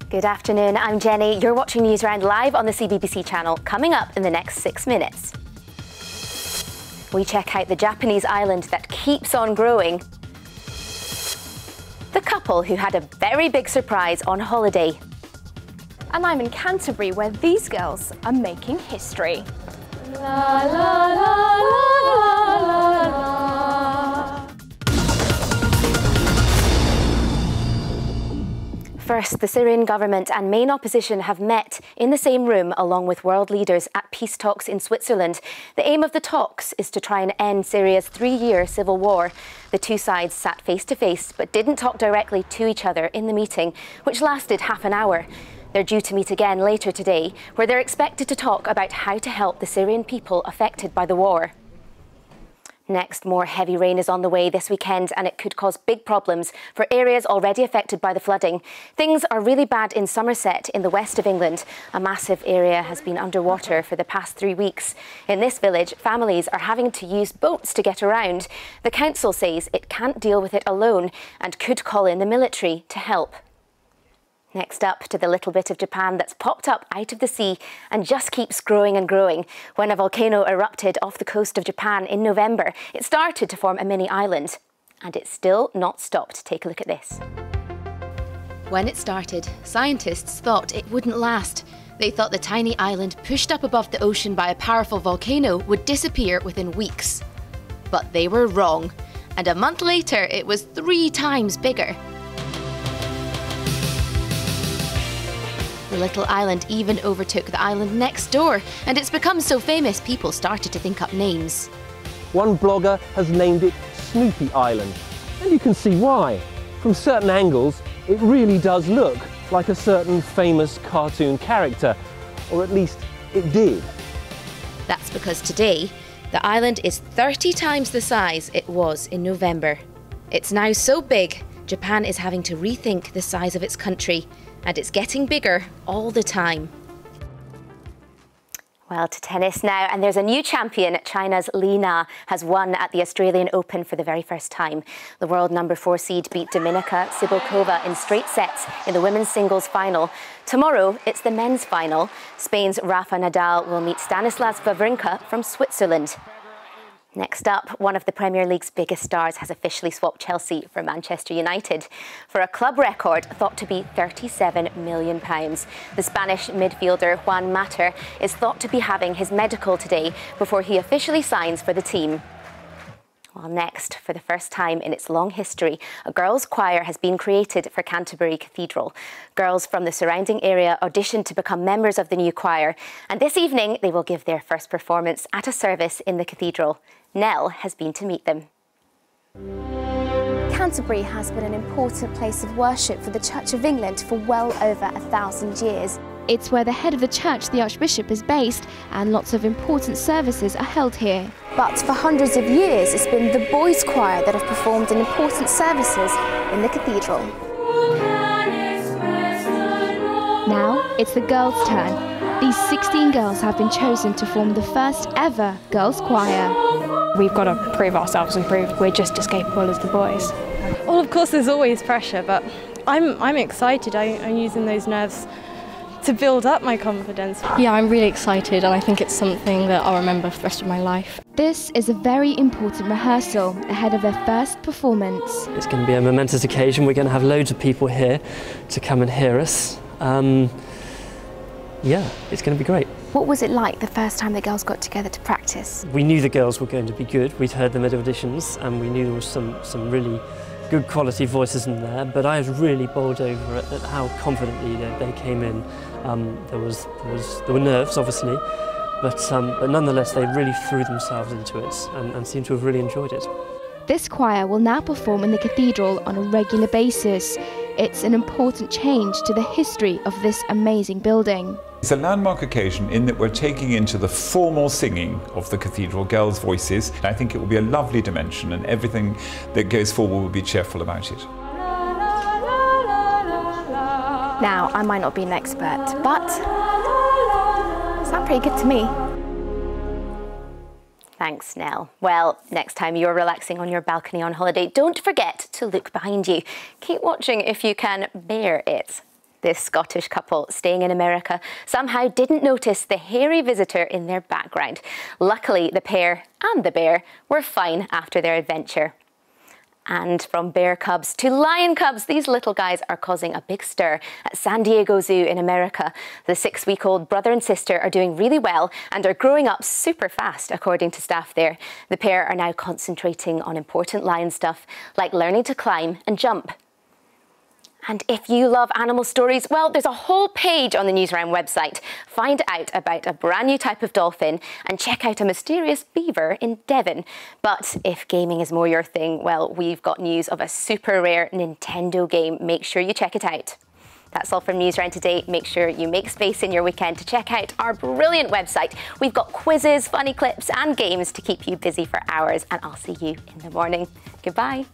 Good afternoon, I'm Jenny. You're watching Newsround live on the CBBC channel. Coming up in the next 6 minutes, we check out the Japanese island that keeps on growing, the couple who had a very big surprise on holiday. And I'm in Canterbury, where these girls are making history. La, la, la, la, la, la. First, the Syrian government and main opposition have met in the same room along with world leaders at peace talks in Switzerland. The aim of the talks is to try and end Syria's 3-year civil war. The two sides sat face to face but didn't talk directly to each other in the meeting, which lasted half an hour. They're due to meet again later today, where they're expected to talk about how to help the Syrian people affected by the war. Next, more heavy rain is on the way this weekend, and it could cause big problems for areas already affected by the flooding. Things are really bad in Somerset in the west of England. A massive area has been underwater for the past 3 weeks. In this village, families are having to use boats to get around. The council says it can't deal with it alone and could call in the military to help. Next up, to the little bit of Japan that's popped up out of the sea and just keeps growing and growing. When a volcano erupted off the coast of Japan in November, it started to form a mini island. And it's still not stopped. Take a look at this. When it started, scientists thought it wouldn't last. They thought the tiny island pushed up above the ocean by a powerful volcano would disappear within weeks. But they were wrong. And a month later, it was 3 times bigger. The little island even overtook the island next door, and it's become so famous people started to think up names. One blogger has named it Snoopy Island, and you can see why. From certain angles, it really does look like a certain famous cartoon character, or at least it did. That's because today, the island is 30 times the size it was in November. It's now so big, Japan is having to rethink the size of its country. And it's getting bigger all the time. Well, to tennis now, and there's a new champion. China's Li Na has won at the Australian Open for the very first time. The world number 4 seed beat Dominika Cibulkova in straight sets in the women's singles final. Tomorrow, it's the men's final. Spain's Rafa Nadal will meet Stanislas Wawrinka from Switzerland. Next up, one of the Premier League's biggest stars has officially swapped Chelsea for Manchester United for a club record thought to be £37 million. The Spanish midfielder Juan Mata is thought to be having his medical today before he officially signs for the team. Well, next, for the first time in its long history, a girls' choir has been created for Canterbury Cathedral. Girls from the surrounding area auditioned to become members of the new choir, and this evening they will give their first performance at a service in the cathedral. Nell has been to meet them. Canterbury has been an important place of worship for the Church of England for well over 1,000 years. It's where the head of the church, the Archbishop, is based, and lots of important services are held here. But for hundreds of years, it's been the boys' choir that have performed in important services in the cathedral. Now it's the girls' turn. These 16 girls have been chosen to form the first ever girls' choir. We've got to prove ourselves and prove we're just as capable as the boys. Well, of course, there's always pressure, but I'm excited. I'm using those nerves to build up my confidence. Yeah, I'm really excited, and I think it's something that I'll remember for the rest of my life. This is a very important rehearsal ahead of their first performance. It's going to be a momentous occasion. We're going to have loads of people here to come and hear us. Yeah, it's going to be great. What was it like the first time the girls got together to practice? We knew the girls were going to be good. We'd heard them at auditions, and we knew there was some really good quality voices in there, but I was really bowled over at how confidently they came in. There were nerves, obviously, but nonetheless they really threw themselves into it and seemed to have really enjoyed it. This choir will now perform in the cathedral on a regular basis. It's an important change to the history of this amazing building. It's a landmark occasion in that we're taking into the formal singing of the cathedral girls' voices. I think it will be a lovely dimension, and everything that goes forward will be cheerful about it. Now, I might not be an expert, but sound pretty good to me. Thanks, Nell. Well, next time you're relaxing on your balcony on holiday, don't forget to look behind you. Keep watching if you can bear it. This Scottish couple staying in America somehow didn't notice the hairy visitor in their background. Luckily, the pair and the bear were fine after their adventure. And from bear cubs to lion cubs, these little guys are causing a big stir at San Diego Zoo in America. The 6-week-old brother and sister are doing really well and are growing up super fast, according to staff there. The pair are now concentrating on important lion stuff, like learning to climb and jump. And if you love animal stories, well, there's a whole page on the Newsround website. Find out about a brand new type of dolphin and check out a mysterious beaver in Devon. But if gaming is more your thing, well, we've got news of a super rare Nintendo game. Make sure you check it out. That's all from Newsround today. Make sure you make space in your weekend to check out our brilliant website. We've got quizzes, funny clips and games to keep you busy for hours, and I'll see you in the morning. Goodbye.